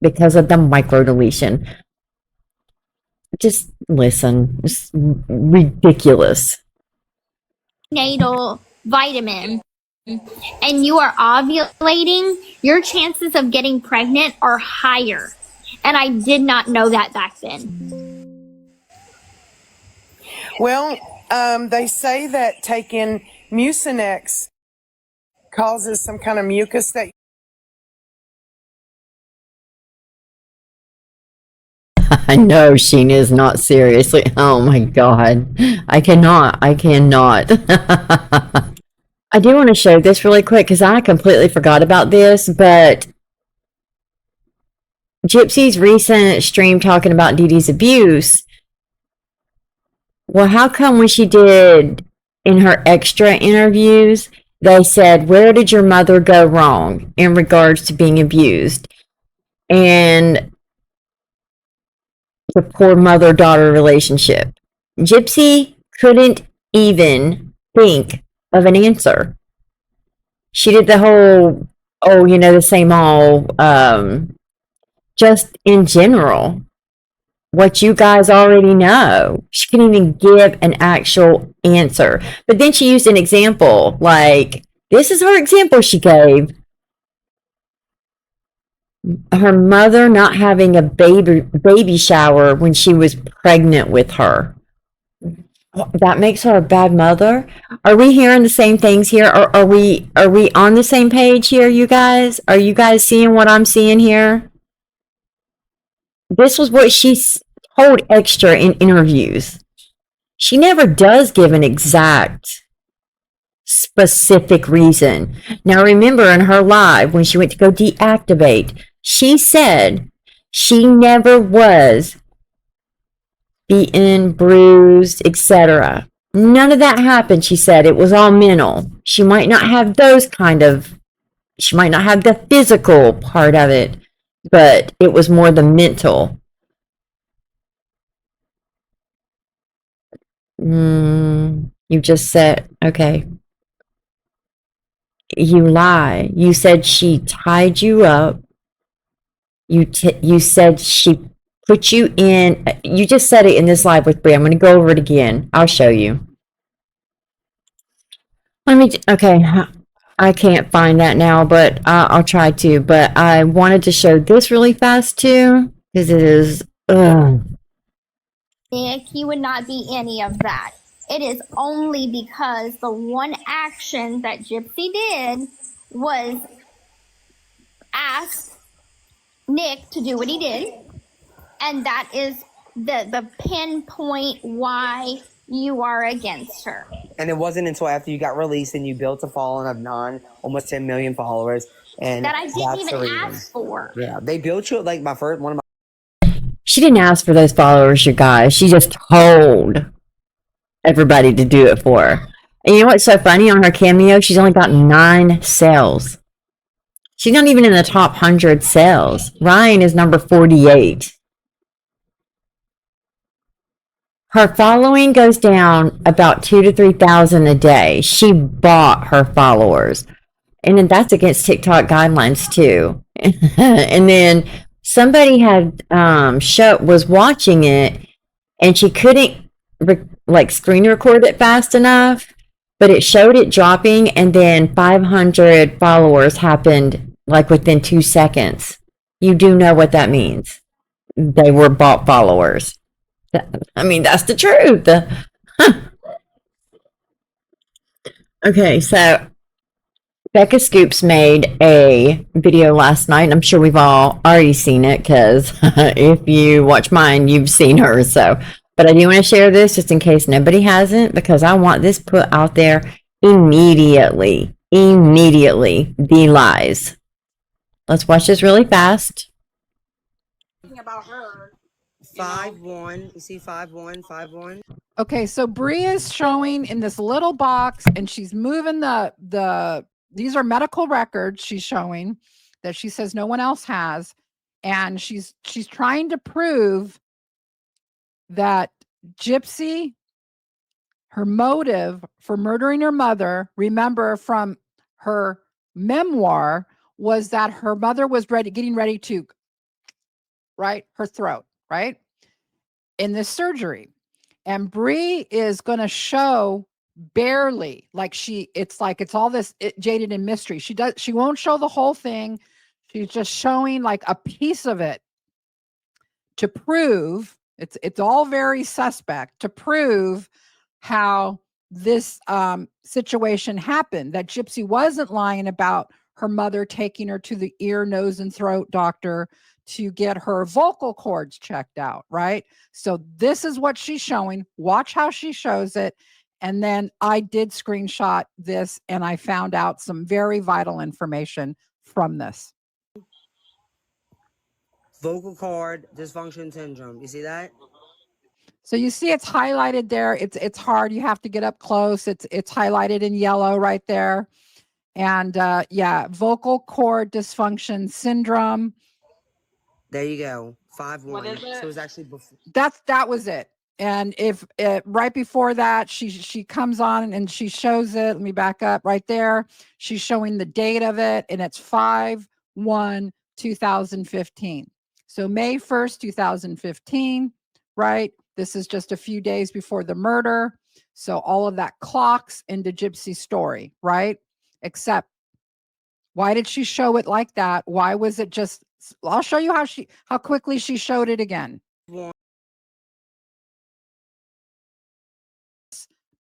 because of the microdeletion. Just listen. It's ridiculous. Natal vitamin and you are ovulating, your chances of getting pregnant are higher. And I did not know that back then. Well, they say that taking Mucinex causes some kind of mucus that I know Sheena is not seriously. Oh my God. I cannot. I do want to show this really quick because I completely forgot about this, but Gypsy's recent stream talking about DeeDee's abuse. Well, how come when she did in her extra interviews, they said, where did your mother go wrong in regards to being abused? And the poor mother-daughter relationship. Gypsy couldn't even think of an answer. She did the whole, the same all, just in general, what you guys already know. She couldn't even give an actual answer. But then she used an example, like, this is her example she gave. Her mother not having a baby shower when she was pregnant with her. That makes her a bad mother. Are we hearing the same things here? Are we on the same page here, you guys? Are you guys seeing what I'm seeing here? This was what she told Extra in interviews. She never does give an exact specific reason. Now remember, in her live when she went to go deactivate, she said she never was beaten, bruised, etc. None of that happened, she said. It was all mental. She might not have she might not have the physical part of it, but it was more the mental. You just said, okay. You lie. You said she tied you up. You said she put you in. You just said it in this live with Brie. I'm going to go over it again. I'll show you. Okay. I can't find that now, but I'll try to. But I wanted to show this really fast too, because it is. Nick, you would not be any of that. It is only because the one action that Gypsy did was ask Nick to do what he did. And that is the pinpoint why you are against her. And it wasn't until after you got released and you built a following of almost 10 million followers. And that I didn't that's even the reason. ask for. Yeah, they built you like one of my. She didn't ask for those followers, you guys. She just told everybody to do it for her. And you know what's so funny? On her Cameo, she's only got 9 sales. She's not even in the top 100 sales. Ryan is number 48. Her following goes down about 2,000 to 3,000 a day. She bought her followers. And then that's against TikTok guidelines too. And then somebody had was watching it and she couldn't screen record it fast enough, but it showed it dropping and then 500 followers happened like within 2 seconds. You do know what that means. They were bought followers. I mean, that's the truth. Okay, so Becca Scoops made a video last night, and I'm sure we've all already seen it because if you watch mine, you've seen her. So, but I do want to share this just in case nobody hasn't, because I want this put out there immediately. Immediately. The lies. Let's watch this really fast. About her. 5'1". You see 5'1", 5'1". Okay, so Brie is showing in this little box, and she's moving the. These are medical records she's showing that she says no one else has, and she's trying to prove that Gypsy, her motive for murdering her mother, remember from her memoir, was that her mother was getting ready to, right, her throat, right, in this surgery. And Brie is going to show barely, like it's all this jaded in mystery. She won't show the whole thing. She's just showing like a piece of it to prove it's all very suspect, to prove how this situation happened, that Gypsy wasn't lying about her mother taking her to the ear, nose, and throat doctor to get her vocal cords checked out, right? So this is what she's showing. Watch how she shows it. And then I did screenshot this and I found out some very vital information from this. Vocal cord dysfunction syndrome. You see that? So you see it's highlighted there. It's hard. You have to get up close. It's highlighted in yellow right there. And yeah, vocal cord dysfunction syndrome. There you go. 5'1". So it was actually before. That was it. And if right before that, she comes on and she shows it. Let me back up right there. She's showing the date of it, and it's 5/1/2015. So May 1st, 2015, right? This is just a few days before the murder. So all of that clocks into Gypsy's story, right? Except why did she show it like that? Why was it just, I'll show you how quickly she showed it again.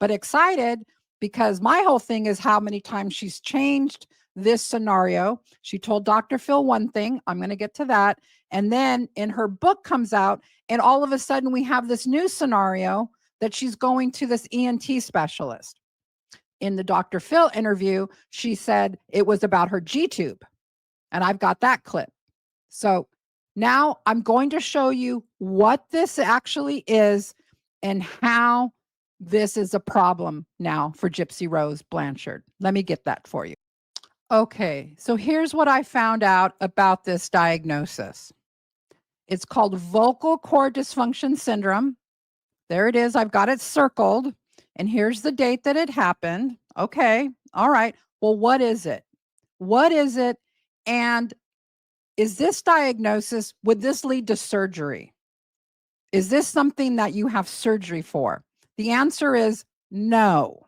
But excited because my whole thing is how many times she's changed this scenario. She told Dr. Phil one thing. I'm going to get to that. And then in her book comes out, and all of a sudden we have this new scenario that she's going to this ENT specialist. In the Dr. Phil interview, she said it was about her G-tube. And I've got that clip. So now I'm going to show you what this actually is and how this is a problem now for Gypsy Rose Blanchard. Let me get that for you. Okay, so here's what I found out about this diagnosis. It's called vocal cord dysfunction syndrome. There it is. I've got it circled. And here's the date that it happened. Okay, all right. Well, what is it? What is it? And is this diagnosis, would this lead to surgery? Is this something that you have surgery for? The answer is no.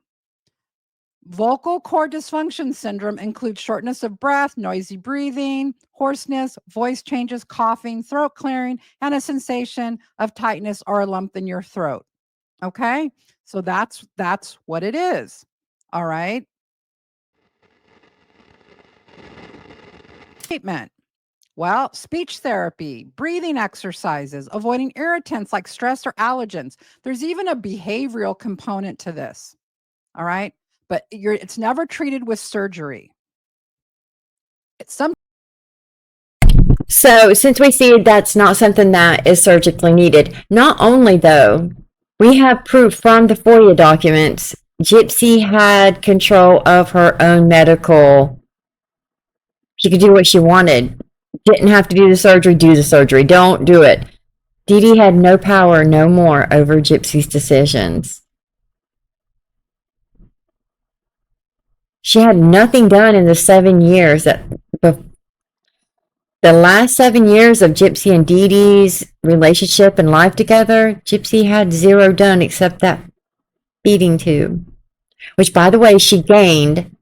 Vocal cord dysfunction syndrome includes shortness of breath, noisy breathing, hoarseness, voice changes, coughing, throat clearing, and a sensation of tightness or a lump in your throat. Okay? So that's what it is. All right? Treatment. Well, speech therapy, breathing exercises, avoiding irritants like stress or allergens. There's even a behavioral component to this. All right? But it's never treated with surgery. So since we see that's not something that is surgically needed, not only though, we have proof from the FOIA documents, Gypsy had control of her own medical. She could do what she wanted. Didn't have to do the surgery. Don't do it. DeeDee had no power, no more over Gypsy's decisions. She had nothing done in the 7 years the last 7 years of Gypsy and DeeDee's relationship and life together, Gypsy had zero done except that feeding tube, which, by the way, she gained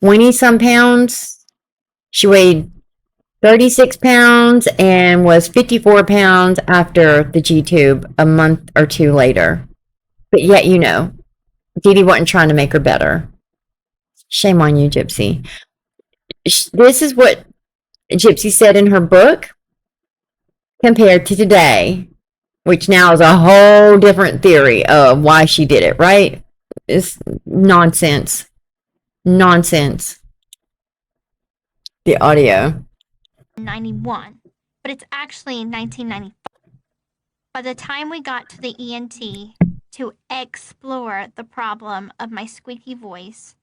20-some pounds. She weighed 36 pounds and was 54 pounds after the G-tube a month or two later. But yet, DeeDee wasn't trying to make her better. Shame on you, Gypsy. This is what Gypsy said in her book compared to today, which now is a whole different theory of why she did it, right? It's nonsense. Nonsense. The audio. 91, but it's actually 1995. By the time we got to the ENT to explore the problem of my squeaky voice,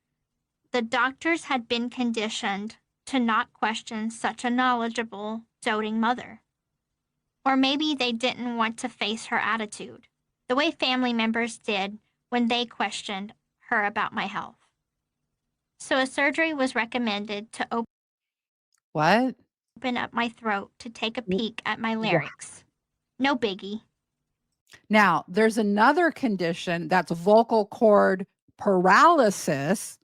the doctors had been conditioned to not question such a knowledgeable, doting mother. Or maybe they didn't want to face her attitude, the way family members did when they questioned her about my health. So a surgery was recommended to open up my throat to take a peek at my larynx. No biggie. Now, there's another condition that's vocal cord paralysis,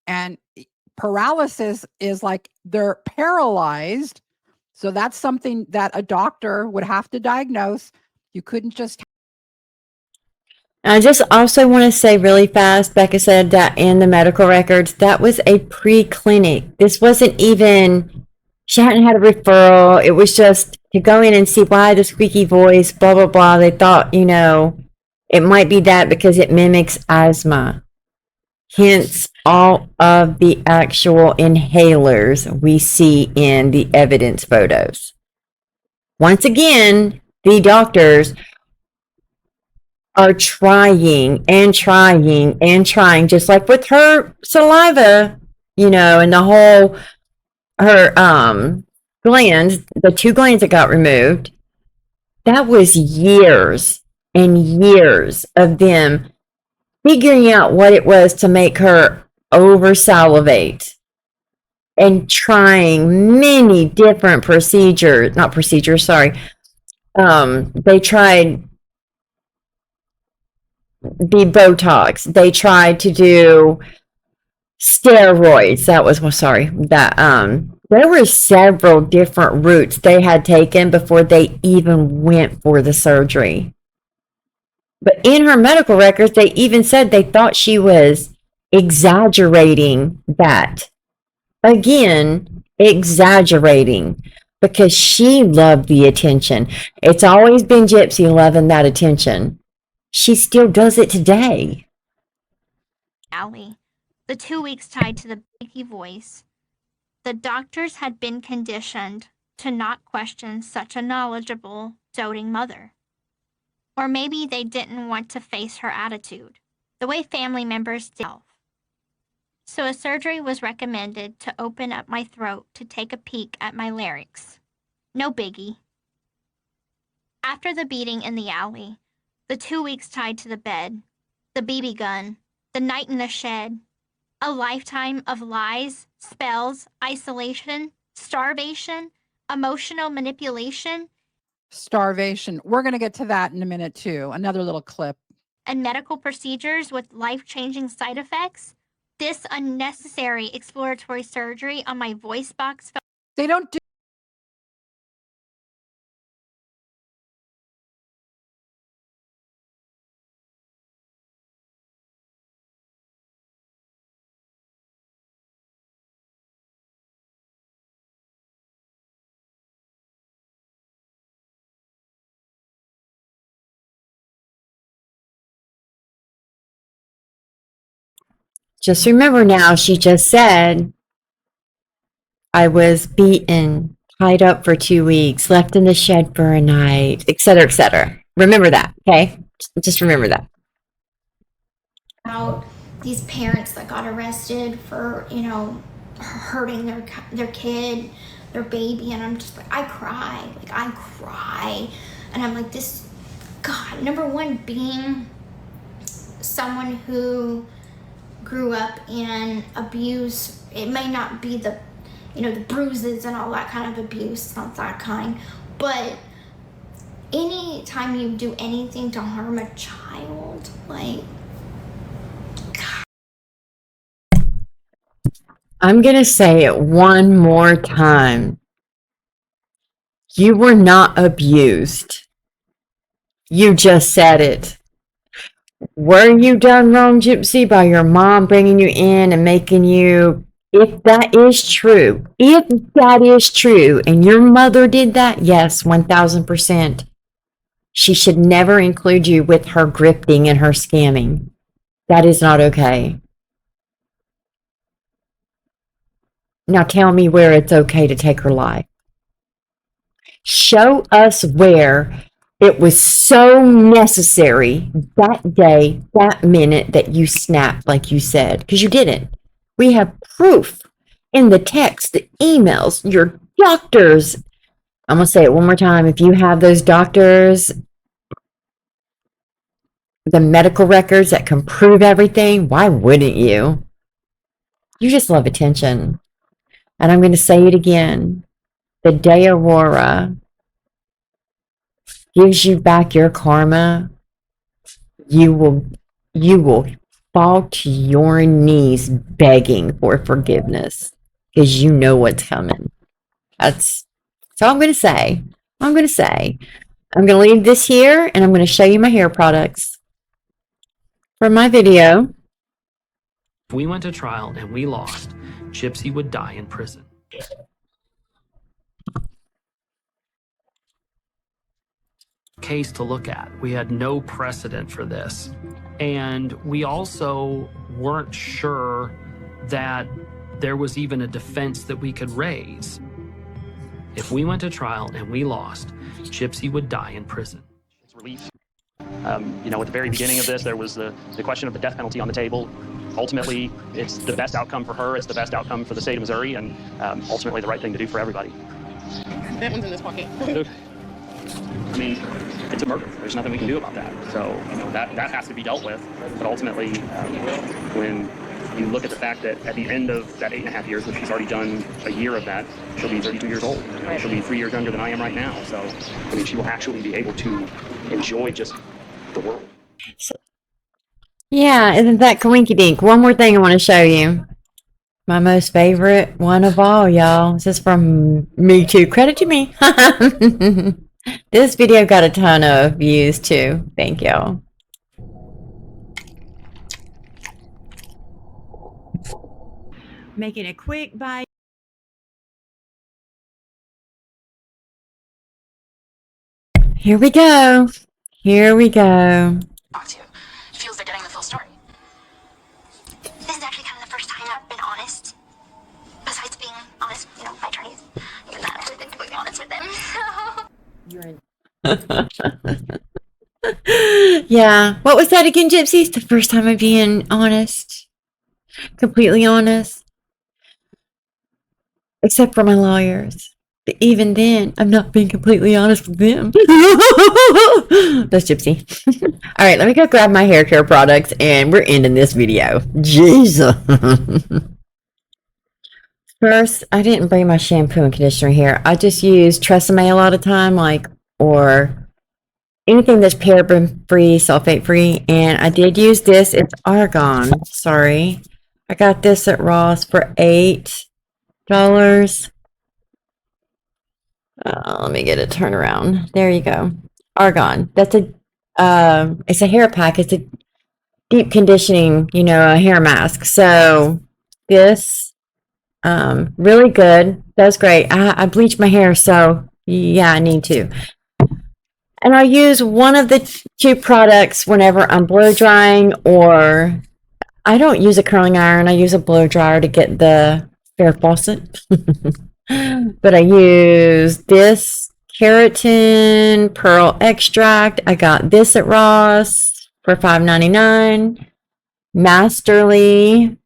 and paralysis is like they're paralyzed. So that's something that a doctor would have to diagnose. You couldn't just. I just also want to say really fast, Becca said that in the medical records, that was a pre-clinic. This wasn't even, she hadn't had a referral. It was just to go in and see why the squeaky voice, blah, blah, blah. They thought, it might be that because it mimics asthma. Hence, all of the actual inhalers we see in the evidence photos. Once again, the doctors are trying and trying and trying, just like with her saliva, and the whole, her glands, the 2 glands that got removed. That was years and years of them figuring out what it was to make her over salivate and trying many different procedures, not procedures, sorry. They tried the Botox. They tried to do steroids. That was, well, sorry, that, there were several different routes they had taken before they even went for the surgery. But in her medical records, they even said they thought she was exaggerating that. Again, exaggerating because she loved the attention. It's always been Gypsy loving that attention. She still does it today. Allie, the 2 weeks tied to the baby voice. The doctors had been conditioned to not question such a knowledgeable, doting mother. Or maybe they didn't want to face her attitude, the way family members did. So a surgery was recommended to open up my throat to take a peek at my larynx. No biggie. After the beating in the alley, the 2 weeks tied to the bed, the BB gun, the night in the shed, a lifetime of lies, spells, isolation, starvation, emotional manipulation, Starvation. We're going to get to that in a minute, too. Another little clip. and medical procedures with life-changing side effects. This unnecessary exploratory surgery on my voice box felt They don't do. Just remember now, she just said, I was beaten, tied up for 2 weeks, left in the shed for a night, etc., etc. Remember that, okay? Just remember that. about these parents that got arrested for, hurting their kid, their baby, and I'm just like, I cry, and I'm like, this, God, number one, being someone who grew up in abuse, it may not be the bruises and all that kind of abuse, it's not that kind, but anytime you do anything to harm a child, like, I'm going to say it one more time. You were not abused. You just said it. Were you done wrong, Gypsy, by your mom bringing you in and making you, if that is true, and your mother did that, yes, 1000%. She should never include you with her grifting and her scamming. That is not okay. Now tell me where it's okay to take her life. Show us where it was so necessary that day, that minute that you snapped like you said, because you didn't. We have proof in the text, the emails, your doctors. I'm going to say it one more time. If you have those doctors, the medical records that can prove everything, why wouldn't you? You just love attention. And I'm going to say it again. The day Aurora gives you back your karma, you will fall to your knees begging for forgiveness because you know what's coming. That's all I'm going to say. I'm going to leave this here and I'm going to show you my hair products for my video. If we went to trial and we lost, Gypsy would die in prison. Case to look at. We had no precedent for this. And we also weren't sure that there was even a defense that we could raise. If we went to trial and we lost, Gypsy would die in prison. Relief. At the very beginning of this, there was the question of the death penalty on the table. Ultimately, it's the best outcome for her. It's the best outcome for the state of Missouri, and ultimately the right thing to do for everybody. That one's in this pocket. I mean, it's a murder. There's nothing we can do about that. So, that has to be dealt with. But ultimately, when You look at the fact that at the end of that 8.5 years, which she's already done a year of that, she'll be 32 years old. You know, she'll be 3 years younger than I am right now. So, I mean, she will actually be able to enjoy just the world. Yeah, isn't that coinky dink? One more thing I want to show you. My most favorite one of all, y'all. This is from me too. Credit to me. This video got a ton of views too. Thank y'all. Making a quick bite. Here we go. Here we go. Feels they're getting the full story. This is actually kind of the first time I've been honest. Besides being honest, you know, my attorneys. Even that, I've been completely honest with them. Yeah. What was that again, Gypsy? It's the first time I'm being honest. Completely honest. Except for my lawyers. But even then, I'm not being completely honest with them. That's Gypsy. All right, let me go grab my hair care products and we're ending this video. Jesus. First, I didn't bring my shampoo and conditioner here. I just use Tresemme a lot of time, or anything that's paraben-free, sulfate-free. And I did use this. It's argan. Sorry. I got this at Ross for $8. Let me get a turnaround. There you go. Argan. That's it's a hair pack. It's a deep conditioning, you know, a hair mask. So this, really good. That's great. I bleach my hair, so yeah, I need to. And I use one of the two products whenever I'm blow drying, or I don't use a curling iron. I use a blow dryer to get the fair faucet. But I use this keratin pearl extract. I got this at Ross for $5.99. Masterly.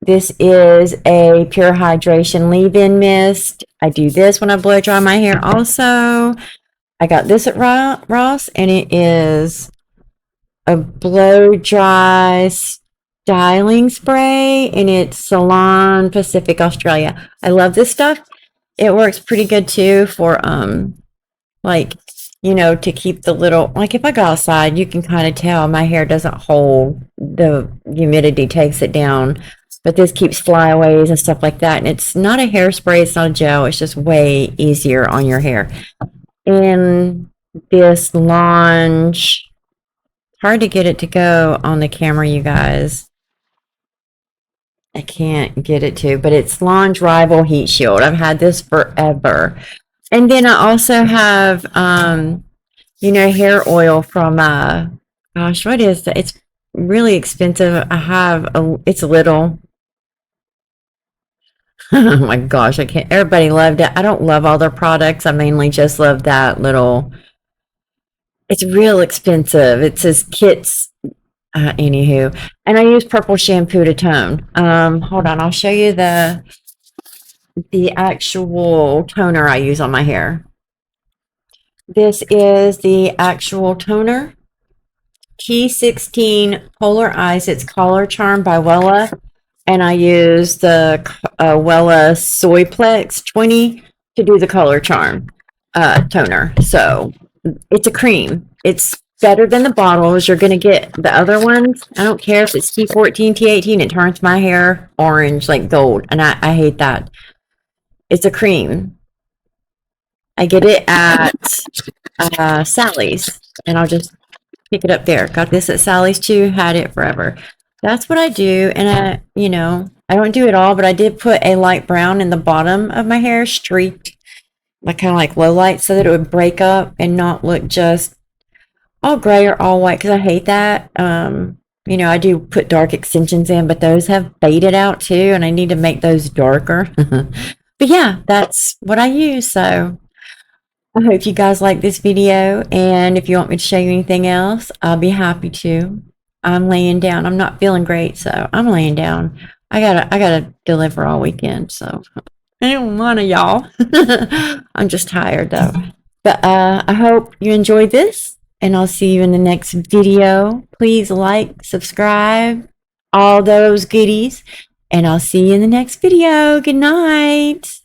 This is a pure hydration leave-in mist. I do this when I blow dry my hair also. I got this at Ross, and it is a blow dry styling spray, and it's Salon Pacific, Australia. I love this stuff. It works pretty good too for like, you know, to keep the little, like if I go outside, you can kind of tell my hair doesn't hold, the humidity takes it down, but this keeps flyaways and stuff like that. And it's not a hairspray, it's not a gel, it's just way easier on your hair. And this Launch, hard to get it to go on the camera, you guys. I can't get it to, but it's Launch Rival Heat Shield. I've had this forever. And then I also have, you know, hair oil from, gosh, what is that? It's really expensive. I have, it's little. Oh my gosh, I can't, everybody loved it. I don't love all their products. I mainly just love that little, it's real expensive. It says Kits. Anywho, and I use purple shampoo to tone. Hold on, I'll show you the actual toner I use on my hair. This is the actual toner. T16 Polar Ice. It's Color Charm by Wella, and I use the Wella Soyplex 20 to do the Color Charm toner. So it's a cream. It's better than the bottles. You're going to get the other ones. I don't care if it's T14, T18. It turns my hair orange like gold. And I hate that. It's a cream. I get it at Sally's. And I'll just pick it up there. Got this at Sally's too. Had it forever. That's what I do. And you know, I don't do it all, but I did put a light brown in the bottom of my hair, streaked, like kind of like low light, so that it would break up and not look just all gray or all white, because I hate that. You know, I do put dark extensions in, but those have faded out too, and I need to make those darker. But yeah, that's what I use. So I hope you guys like this video, and if you want me to show you anything else, I'll be happy to. I'm laying down. I'm not feeling great, so I'm laying down. I gotta deliver all weekend, so I don't want to, y'all. I'm just tired though. But I hope you enjoyed this, and I'll see you in the next video. Please like, subscribe, all those goodies. And I'll see you in the next video. Good night.